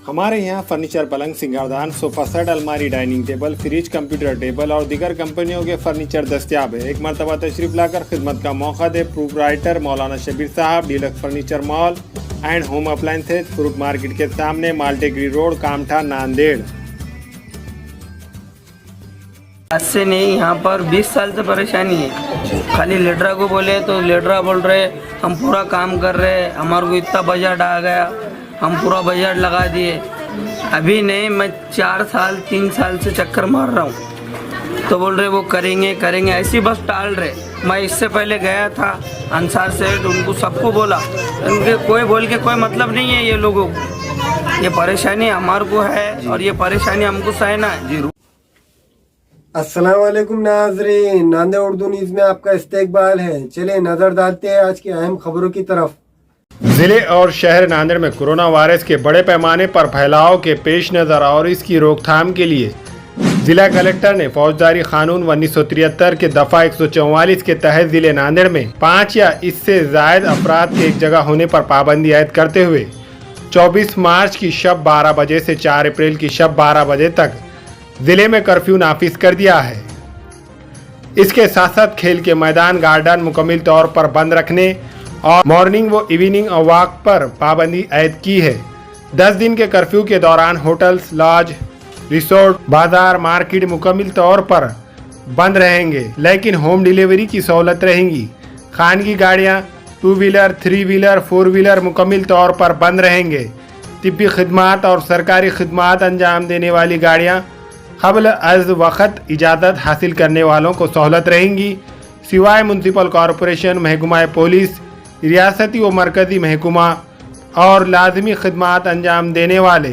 हमारे यहाँ फर्नीचर, पलंग, सिंगारदान, सोफा सेट, अलमारी, dining table, fridge, computer table और दीगर कंपनियों के फर्नीचर दस्तियाब है। एक मरतबा तशरीफ लाकर खिदमत का मौका दे। प्रोप्राइटर मौलाना शबीर साहब, deluxe furniture mall and home appliances, fruit market के सामने, माल्टेगिरी रोड, कामठा, नांदेड़। आज से नहीं, यहाँ पर 20 साल से परेशानी है। खाली लीडरा को बोले तो लीडरा बोल रहे हम पूरा काम कर रहे, हमारे को इतना बजट आ गया, हम पूरा बजट लगा दिए। अभी नहीं, मैं 3 साल से चक्कर मार रहा हूँ, तो बोल रहे वो करेंगे करेंगे, ऐसी बस टाल रहे। मैं इससे पहले गया था अंसार सेठ, उनको सबको बोला, उनके कोई बोल के कोई मतलब नहीं है। ये लोगों को ये परेशानी हमारे को है और ये परेशानी हमको सहना है। जी अस्सलाम वालेकुम नाज़रीन, नांदेड़ उर्दू न्यूज़ में आपका इस्तकबाल है। चलिए नजर डालते हैं आज की अहम खबरों की तरफ। जिले और शहर नांदेड़ में कोरोना वायरस के बड़े पैमाने पर फैलाव के पेश नज़र और इसकी रोकथाम के लिए जिला कलेक्टर ने फौजदारी कानून 1973 के दफा 144 के तहत जिले नांदेड़ में 5 या इससे जायद अफराद के एक जगह होने पर पाबंदी आयद करते हुए 24 मार्च की शब 12 बजे से 4 अप्रैल की शब 12 बजे तक जिले में कर्फ्यू नाफिज कर दिया है। इसके साथ साथ खेल के मैदान, गार्डन मुकम्मल तौर पर बंद रखने और मॉर्निंग व इवनिंग वॉक पर पाबंदी आयद की है। 10 दिन के कर्फ्यू के दौरान होटल्स, लॉज, रिसोर्ट, बाजार, मार्केट मुकम्मल तौर पर बंद रहेंगे, लेकिन होम डिलीवरी की सहूलत रहेगी। खानगी गाड़ियां 2 व्हीलर, 3 व्हीलर, 4 व्हीलर मुकम्मल तौर पर बंद रहेंगे। तिब्बी खिदमात और सरकारी खिदमात अंजाम देने वाली गाड़ियां क़ब्ल अज़ वक़्त इजाज़त हासिल करने वालों को सहूलत रहेंगी, सिवाय म्युनिसिपल कॉरपोरेशन, महकमा पुलिस, रियासती व मरकज़ी महकमा और लाजमी खिदमात अंजाम देने वाले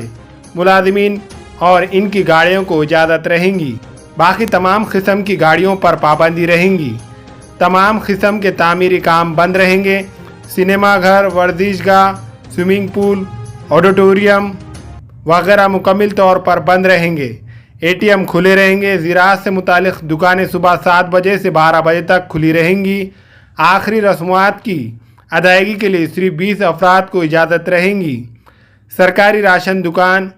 मुलाजिमीन और इनकी गाड़ियों को इजाज़त रहेंगी। बाकी तमाम किस्म की गाड़ियों पर पाबंदी रहेंगी। तमाम किस्म के तामीरी काम बंद रहेंगे। सिनेमा घर, वर्जिशगाह, स्विमिंग पूल, ऑडिटोरियम वगैरह मुकम्मल तौर पर बंद रहेंगे। ATM खुले रहेंगे। ज़राअत से मुतालिक दुकानें सुबह 7 बजे से 12 बजे तक खुली रहेंगी। आखिरी रस्मात की अदायगी के लिए सिर्फ 20 अफराद को इजाज़त रहेंगी। सरकारी राशन दुकान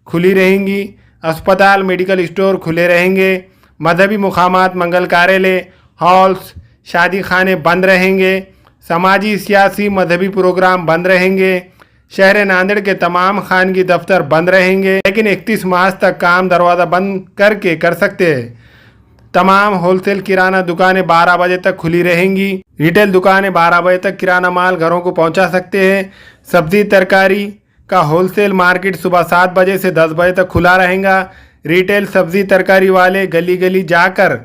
खुली रहेंगी। अस्पताल, मेडिकल स्टोर खुले रहेंगे। मजहबी मुकामात, मंगल कार्यालय, हॉल्स, शादी खाने बंद रहेंगे। समाजी, सियासी, मजहबी प्रोग्राम बंद रहेंगे। शहर नांदेड़ के तमाम खानगी दफ्तर बंद रहेंगे, लेकिन 31 मार्च तक काम दरवाज़ा बंद करके कर सकते हैं। तमाम होलसेल किराना दुकानें 12 बजे तक खुली रहेंगी। रिटेल दुकानें 12 बजे तक किराना माल घरों को पहुंचा सकते हैं। सब्जी तरकारी का होलसेल मार्केट सुबह 7 बजे से 10 बजे तक खुला रहेगा। रिटेल सब्जी तरकारी वाले गली गली जाकर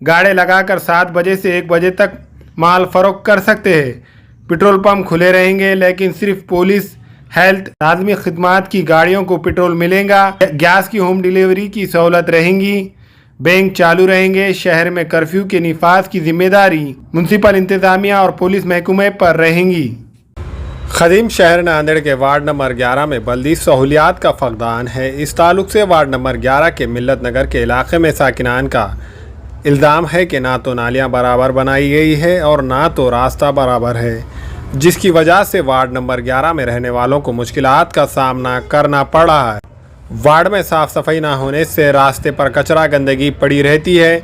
गाड़े लगाकर 7 बजे से 1 बजे तक माल फरोख्त कर सकते हैं। पेट्रोल पंप खुले रहेंगे, लेकिन सिर्फ पुलिस, हेल्थ, लाजमी खिदमात की गाड़ियों को पेट्रोल मिलेगा। गैस की होम डिलीवरी की सहूलत रहेंगी। बैंक चालू रहेंगे। शहर में कर्फ्यू के निफाज की जिम्मेदारी म्युनिसिपल इंतजामिया और पुलिस महकमे पर रहेंगी। खदीम शहर नांदेड़ के वार्ड नंबर 11 में बल्दी सहूलियात का फकदान है। इस ताल्लुक से वार्ड नंबर 11 के मिल्लत नगर के इलाके में साकिनान का इल्ज़ाम है कि ना तो नालियां बराबर बनाई गई है और ना तो रास्ता बराबर है, जिसकी वजह से वार्ड नंबर 11 में रहने वालों को मुश्किलात का सामना करना पड़ रहा है। वार्ड में साफ़ सफाई ना होने से रास्ते पर कचरा, गंदगी पड़ी रहती है।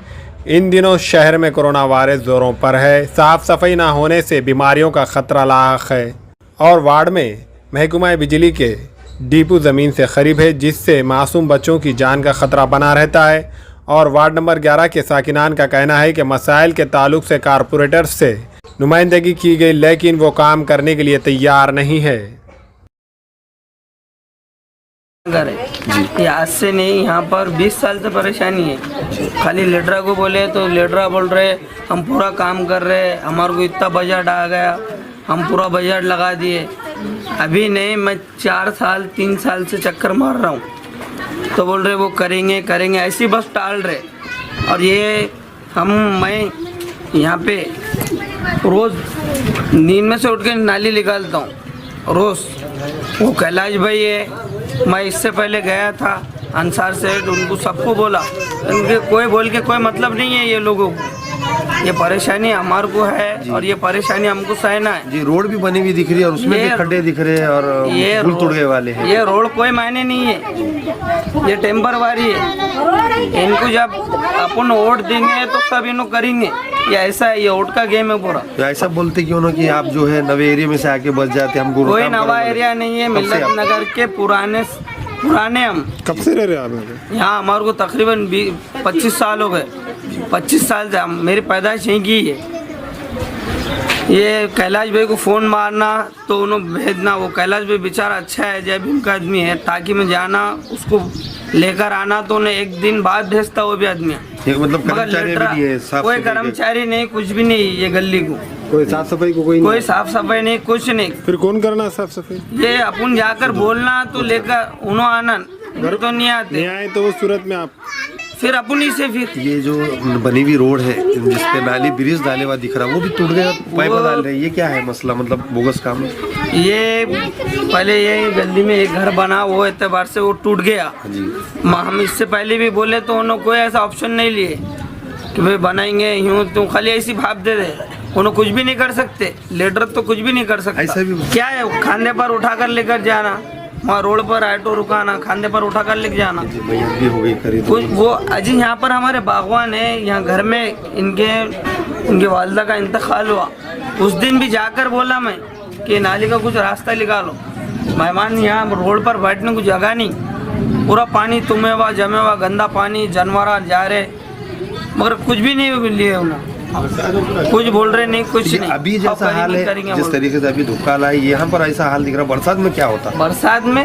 इन दिनों शहर में कोरोना वायरस ज़ोरों पर है। साफ़ सफाई ना होने से बीमारियों का ख़तरा लाक है और वार्ड में महकमा बिजली के डिपो ज़मीन से करीब है, जिससे मासूम बच्चों की जान का ख़तरा बना रहता है। और वार्ड नंबर 11 के साकिनान का कहना है कि मसाइल के ताल्लुक से कारपोरेटर से नुमाइंदगी की गई, लेकिन वो काम करने के लिए तैयार नहीं है। ये आज से नहीं, यहाँ पर 20 साल से परेशानी है। खाली लीडरा को बोले तो लीडरा बोल रहे हम पूरा काम कर रहे, हमारे को इतना बजट आ गया, हम पूरा बजट लगा दिए। अभी नहीं, मैं 3 साल से चक्कर मार रहा हूँ, तो बोल रहे वो करेंगे करेंगे, ऐसी बस टाल रहे। और ये मैं यहाँ पे रोज़ नींद में से उठ के नाली निकालता हूँ रोज़। वो कैलाश भाई है, मैं इससे पहले गया था अंसार सेठ, उनको सबको बोला, उनके कोई बोल के कोई मतलब नहीं है। ये लोगों को ये परेशानी हमारे को है और ये परेशानी हमको सहना है। जी, रोड भी बनी हुई दिख रही है और उसमें भी खड्डे दिख रहे हैं और ये पुल टूट गए वाले हैं। ये रोड कोई मायने नहीं है, ये टेम्परवारी है। इनको जब अपन वोट देंगे तो सब इनको करेंगे, ये ऐसा है, ये वोट का गेम है पूरा। तो ऐसा बोलते क्यों ना कि आप जो है नवे एरिया में से आके बस जाते, हमको कोई नवा एरिया नहीं है, मिल्लत नगर के पुराने हम। कब से रह रहे हैं आप यहाँ हमारे को तकरीबन 25 साल हो गए, 25 साल से मेरी पैदाइश यहीं की है। ये कैलाश भाई को फ़ोन मारना तो उन्होंने भेजना, वो कैलाश भाई बेचारा अच्छा है, जय भीम का आदमी है, ताकि मैं जाना उसको लेकर आना तो उन्हें एक दिन बाद भेजता वो भी आदमी। मतलब कर्मचारी भी नहीं है, साफ कोई सफाई कर्मचारी नहीं, कुछ भी नहीं ये गली को, कोई साफ सफाई को कोई साफ सफाई नहीं, कुछ नहीं। फिर कौन करना साफ सफाई? ये अपन जाकर बोलना तो लेकर उन्होंने आना, घर तो नहीं आते। नहीं आए तो वो सूरत में आप फिर अपन ही से फिर ये जो बनी हुई रोड है जिसपे नाली ब्रिज डाले हुआ दिख रहा है वो भी टूट गया, पाइप डाल रहे हैं, ये क्या है मसला? मतलब बोगस काम है ये। पहले ये गली में एक घर बना, वो एतबार से वो टूट गया जी। हम इससे पहले भी बोले तो उन्होंने कोई ऐसा ऑप्शन नहीं लिए कि भाई बनाएंगे यूँ, तो खाली ऐसी भाप दे दे, उन्होंने कुछ भी नहीं कर सकते। लीडर तो कुछ भी नहीं कर सकता। ऐसा भी क्या है, खांधे पर उठाकर लेकर जाना, वहाँ रोड पर ऑटो रुकाना, खांधे पर उठाकर लेकर जाना। मैयत भी हो गई खरीद। कुछ वो अजी यहाँ पर हमारे बागवान है, यहाँ घर में इनके वालदा का इंतकाल हुआ, उस दिन भी जाकर बोला मैं कि नाली का कुछ रास्ता निकालो। मेहमान यहाँ रोड पर बैठने को जगह नहीं, पूरा पानी तुमे हुआ, जमे हुआ, गंदा पानी, जानवर जा रहे, मगर कुछ भी नहीं लिए उन्होंने, कुछ बोल रहे नहीं, कुछ नहीं। अभी जैसा हाल है, जिस तरीके से अभी धुक्का ला है, यहाँ पर ऐसा हाल दिख रहा है। बरसात में क्या होता? बरसात में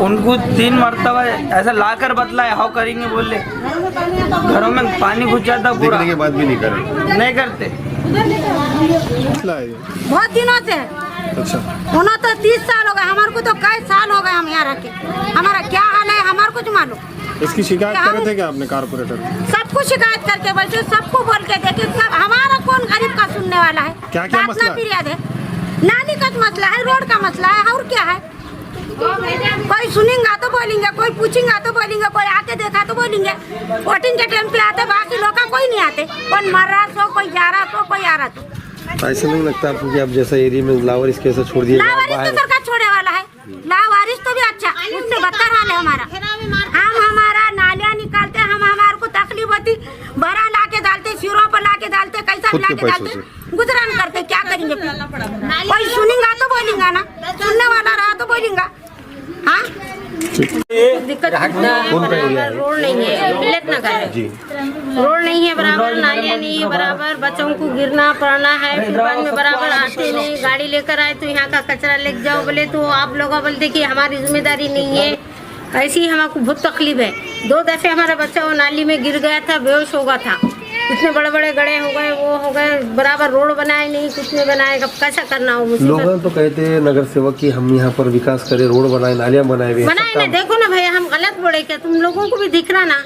उनको 3 मरतबा ऐसा लाकर बतलाए, हाउ करेंगे बोले, घरों में पानी घुस जाता पूरा, देखने के बाद भी नहीं कर रहे, नहीं करते। बहुत दिनों से। अच्छा, उन्होंने तो 30 साल हो गए, हमारे को तो कई साल हो गए हम यहाँ रह के। हमारा क्या हाल है हमारे कुछ मालूम। इसकी शिकायत करे थे क्या आपने कारपोरेटर? सबको शिकायत करके बैठे, सबको बोल के देखे, सब हमारा कौन गरीब का सुनने वाला है? क्या मसला है? फिरियाद है, नाली का मसला है, रोड का मसला है, और क्या है? कोई सुनेगा तो बोलेंगे, कोई पूछेगा तो बोलेंगे, कोई आके देखा तो बोलेंगे। वोटिंग के टाइम पे आते, बाकी लोग का कोई नहीं आते, कोई मर रहा सो, कोई जा रहा सो, कोई आ रहा तो। ऐसा नहीं लगता आपको कि आप जैसा एरिया में लावारिस कैसे छोड़ दिया? लावारिस तो सरकार छोड़ने वाला है, लावारिस तो भी अच्छा, उससे बदतर हाल है हमारा। हम हमारा नालियाँ निकालते, हम हमारे को तकलीफ होती, बड़ा ला के डालते, सिरों पर ला के डालते, कैसा ला के डालते, गुजरान करते, क्या करेंगे? कोई सुनेगा तो बोलेंगा ना, सुनने वाला रहा तो बोलेंगा। हाँ, दिक्कत रोड नहीं है, मिल्लत नगर है, रोड नहीं है बराबर, नालियाँ नहीं है बराबर, बच्चों को गिरना पड़ना है, फुटपाथ में बराबर आते नहीं, गाड़ी लेकर आए तो यहाँ का कचरा लेके जाओ बोले तो आप लोग बोलते कि हमारी जिम्मेदारी नहीं है। ऐसी ही हमको बहुत तकलीफ है। 2 दफे हमारा बच्चा वो नाली में गिर गया था, बेहोश हो गया था, इतने बड़े बड़े गड्ढे हो गए, वो हो गए, बराबर रोड बनाए नहीं, कुछ नहीं बनाए, अब कैसा करना हो? लोग तो कहते हैं नगर सेवक की हम यहाँ पर विकास करें, रोड बनाए, नालियाँ बनाए, बनाए ना, देखो ना भैया, हम गलत बोले क्या? तुम लोगों को भी दिख रहा ना,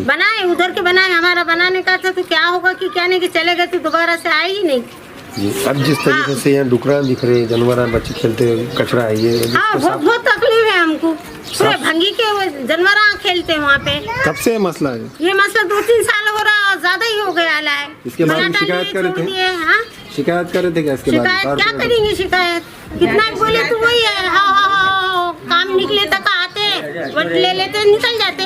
बनाए उधर के बनाए, हमारा बनाने का था तो क्या होगा कि क्या नहीं कि चले गए तो दोबारा से आए ही नहीं। जी, अब जिस तरीके से यहाँ डुकरान दिख रहे हैं, जानवर, बच्चे खेलते हैं, कचरा है ये। हाँ, बहुत तकलीफ है हमको, पूरे भंगी के जानवर खेलते हैं वहाँ पे। कब से मसला है? ये मसला 2-3 साल हो रहा और ज्यादा ही हो गया है। इसके बाद में शिकायत करे थे? शिकायत करे थे क्या इसके बाद? शिकायत क्या करेंगे? शिकायत कितना बोले तो वही है, हाँ, काम निकले तक आते, वोट ले लेते, निकल जाते।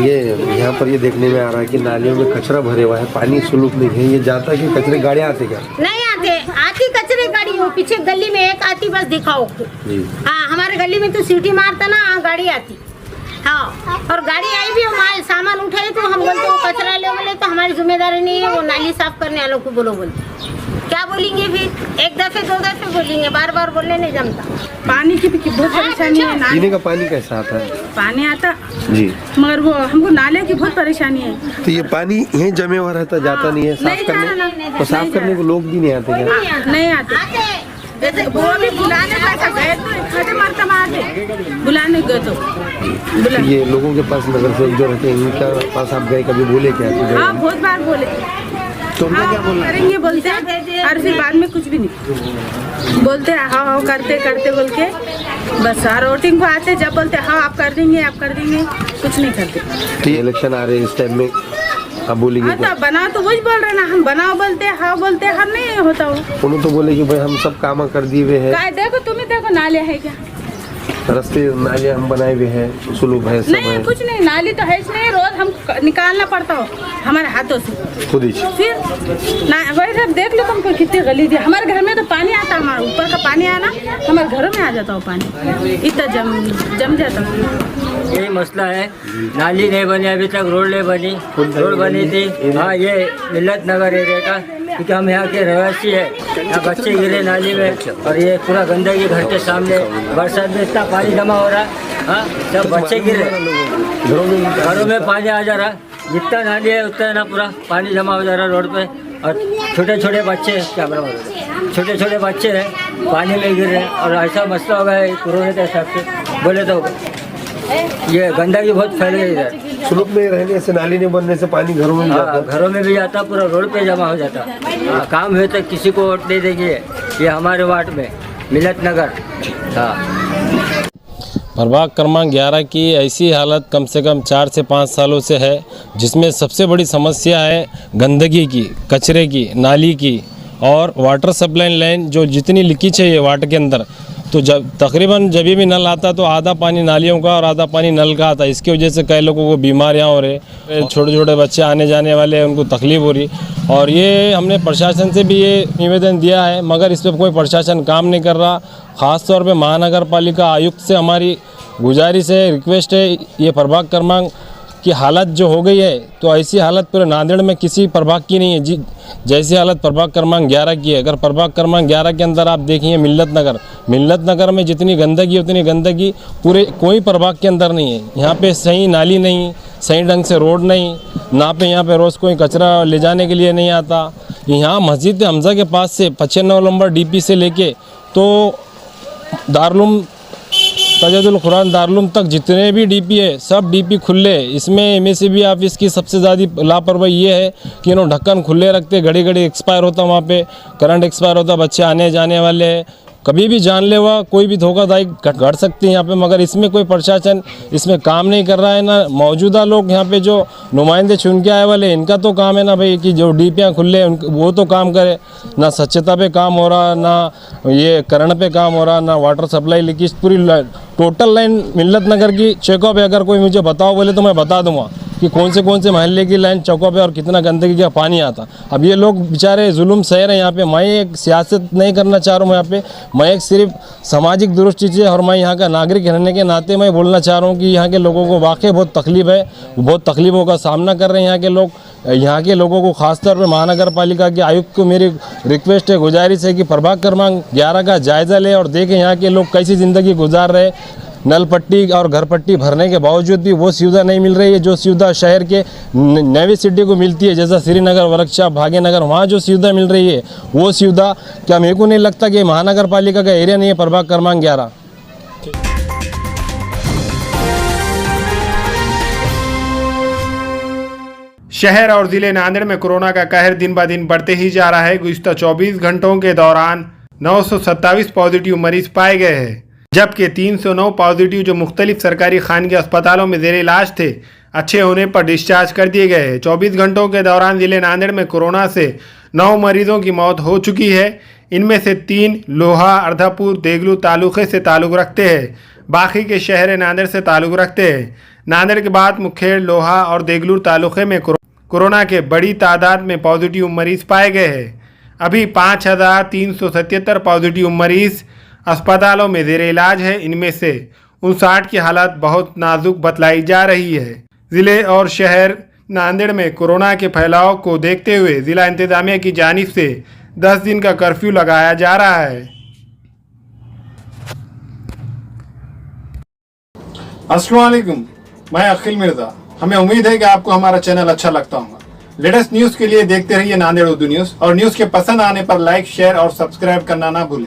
ये यहाँ पर ये देखने में आ रहा है कि नालियों में कचरा भरे हुआ है, पानी सुलूक नहीं है, ये जाता है कि कचरे गाड़ियाँ आते क्या? नहीं आते, आती कचरे गाड़ी हो, पीछे गली में एक आती, बस दिखाओ। हाँ, हमारे गली में तो सीटी मारता ना, गाड़ी आती। हाँ, और गाड़ी आई भी हो, माल सामान उठाए तो हम बोलते वो कचरा ले, बोले तो हमारी जिम्मेदारी नहीं है, वो नाली साफ करने वालों को बोलो, बोलते क्या बोलेंगे? फिर 1 दफे 2 दफे बोलेंगे, बार बार बोलने नहीं जमता। पानी की भी बहुत परेशानी है। पीने का पानी कैसा आता है? पानी आता जी, मगर वो हमको नाले की बहुत परेशानी है। तो ये पानी यहीं जमे हुआ रहता, जाता नहीं है साफ करने? तो साफ करने को लोग भी नहीं आते क्या? नहीं आते, जैसे वो भी बुलाने पैसा गए तो खड़े मरतब आते, बुलाने गए तो ये लोगों के पास नगर सेवक जो रहते हैं, इनका पास आप गए, कभी बोले क्या? हाँ, बहुत बार बोले, तो क्या बोलना करेंगे बोलते हैं, और फिर बाद में कुछ भी नहीं बोलते, हाँ हाँ करते करते बोल के बस। वोटिंग को आते, जब बोलते हाँ आप कर देंगे, आप कर देंगे, कुछ नहीं करते। तो ये इलेक्शन आ रहे हैं, इस टाइम में आप बोलेंगे हाँ तो बनाओ तो वही बोल रहे ना, हम बनाओ बोलते हाँ बोलते हम नहीं होता वो। उन्होंने तो बोले कि भाई हम सब काम कर दिए हुए हैं, काय देखो तुम्हें देखो नाले है क्या? रास्ते नाले हम बनाए हुए हैं, सुलभ है, सब नहीं है। कुछ नहीं, नाली तो है नहीं, रोज हम निकालना पड़ता हो हमारे हाथों से खुद ही फिर ना। वही सब देख लो तुमको कितनी गली थी। हमारे घर में तो पानी आता, हमारे ऊपर का पानी आना हमारे घरों में आ जाता हो पानी, इतना जम जाता। यही मसला है, नाली नहीं बनी अभी तक, रोड नहीं बनी। रोड बनी थी हाँ ये मिल्लत नगर एरिया का, क्योंकि हम यहाँ के रहवासी है। यहाँ बच्चे गिरे नाली में और ये पूरा गंदगी घर के सामने, बरसात में इतना पानी जमा हो रहा है। हाँ सब बच्चे गिरे, घरों में पानी आ जा रहा, जितना नाली है उतना ना पूरा पानी जमा हो जा रहा रोड पे। और छोटे छोटे बच्चे, क्या बराबर, छोटे छोटे बच्चे हैं पानी में गिर रहे हैं। और ऐसा मसला हो गया है कोरोना के हिसाब से बोले तो, ये गंदगी बहुत फैल गई इधर। सुलभ में रहने से, नाली नहीं बनने से पानी घरों में भी जाता है। घरों में भी जाता, पूरा रोड पे जमा हो जाता। काम हुए तो किसी को वोट नहीं देंगे। ये हमारे वार्ड में मिल्लत नगर। हाँ प्रभाग क्रमांक 11 की ऐसी हालत कम से कम 4 से 5 सालों से है, जिसमें सबसे बड़ी समस्या है गंदगी की, कचरे की, नाली की और वाटर सप्लाई लाइन जो जितनी लीकेज है ये वाटर के अंदर। तो जब तकरीबन जब भी नल आता तो आधा पानी नालियों का और आधा पानी नल का आता। इसकी वजह से कई लोगों को बीमारियां हो रही, छोटे छोटे बच्चे आने जाने वाले हैं उनको तकलीफ हो रही। और ये हमने प्रशासन से भी ये निवेदन दिया है, मगर इस पर कोई प्रशासन काम नहीं कर रहा। ख़ास तौर पे महानगर पालिका आयुक्त से हमारी गुजारिश है, रिक्वेस्ट है, ये प्रभाग क्रमांक की हालत जो हो गई है, तो ऐसी हालत पूरे नांदेड़ में किसी प्रभाग की नहीं है जी, जैसी हालत प्रभाग क्रमांक 11 की है। अगर प्रभाग क्रमांक 11 के अंदर आप देखिए मिल्लत नगर में जितनी गंदगी उतनी गंदगी पूरे कोई प्रभाग के अंदर नहीं है। यहाँ पे सही नाली नहीं, सही ढंग से रोड नहीं, ना पे यहाँ पे रोज़ कोई कचरा ले जाने के लिए नहीं आता। यहाँ मस्जिद हमजा के पास से 95 नंबर DP से लेके तो दारुल तजादुल कुरान दारुल तक जितने भी DP है सब DP खुले। इसमें MACB ऑफिस की सबसे ज़्यादा लापरवाही ये है कि इन्होंने ढक्कन खुले रखते, घड़ी घड़ी एक्सपायर होता, वहाँ पे करंट एक्सपायर होता, बच्चे आने जाने वाले हैं, कभी भी जानलेवा कोई भी धोखाधड़ी घट सकती है यहाँ पे। मगर इसमें कोई प्रशासन इसमें काम नहीं कर रहा है। ना मौजूदा लोग यहाँ पे जो नुमाइंदे चुन के आए वाले, इनका तो काम है ना भाई कि जो DPयाँ खुले वो तो काम करे। ना स्वच्छता पे काम हो रहा, ना ये करंट पे काम हो रहा, ना वाटर सप्लाई लीकेज। पूरी टोटल लाइन मिल्लत नगर की चौकों पे अगर कोई मुझे बताओ बोले तो मैं बता दूंगा कि कौन से महल्ले की लाइन चौकों पे और कितना गंदगी का पानी आता। अब ये लोग बेचारे जुल्म सह रहे हैं यहाँ पे। मैं एक सियासत नहीं करना चाह रहा हूँ यहाँ पे, मैं एक सिर्फ सामाजिक दृष्टि से और मैं यहाँ का नागरिक रहने के नाते मैं बोलना चाह रहा हूँ कि यहाँ के लोगों को वाकई बहुत तकलीफ है, बहुत तकलीफ़ों का सामना कर रहे हैं यहाँ के लोग। यहाँ के लोगों को खासतौर पर महानगर पालिका के आयुक्त को मेरी रिक्वेस्ट है, गुजारिश है कि प्रभाग क्रमांक 11 का जायज़ा ले और देखें यहाँ के लोग कैसी ज़िंदगी गुजार रहे। नल पट्टी और घर पट्टी भरने के बावजूद भी वो सुविधा नहीं मिल रही है जो सुविधा शहर के नवी सिटी को मिलती है, जैसा श्रीनगर, वर्कशॉप, भाग्यनगर, वहाँ जो सुविधा मिल रही है वो सुविधा क्या मेरे को नहीं लगता कि महानगर पालिका का एरिया नहीं है प्रभाग क्रमांक 11। शहर और जिले नांदेड़ में कोरोना का कहर दिन ब दिन बढ़ते ही जा रहा है। गुज़िश्ता 24 घंटों के दौरान 927 पॉजिटिव मरीज पाए गए हैं, जबकि 309 पॉजिटिव जो मुख्तलिफ सरकारी खानगी अस्पतालों में ज़ेर इलाज थे, अच्छे होने पर डिस्चार्ज कर दिए गए हैं। 24 घंटों के दौरान जिले नांदेड़ में कोरोना से 9 मरीजों की मौत हो चुकी है। इनमें से 3 लोहा, अर्धापुर, देगलू तालुके से ताल्लुक़ रखते हैं, बाकी के शहर नांदेड़ से ताल्लुक़ रखते हैं। नांदेड़ के बाद मुखेड़, लोहा और देगलू तालुके में कोरोना के बड़ी तादाद में पॉजिटिव मरीज पाए गए हैं। अभी 5377 पॉजिटिव मरीज अस्पतालों में ज़ेर इलाज है। इनमें से 59 की हालत बहुत नाजुक बतलाई जा रही है। ज़िले और शहर नांदेड़ में कोरोना के फैलाव को देखते हुए ज़िला इंतज़ामिया की जानिब से 10 दिन का कर्फ्यू लगाया जा रहा है। अस्सलाम वालेकुम, मैं अखिल मिर्ज़ा। हमें उम्मीद है कि आपको हमारा चैनल अच्छा लगता होगा। लेटेस्ट न्यूज़ के लिए देखते रहिए नांदेड़ उर्दू न्यूज़, और न्यूज़ के पसंद आने पर लाइक, शेयर और सब्सक्राइब करना ना भूलें।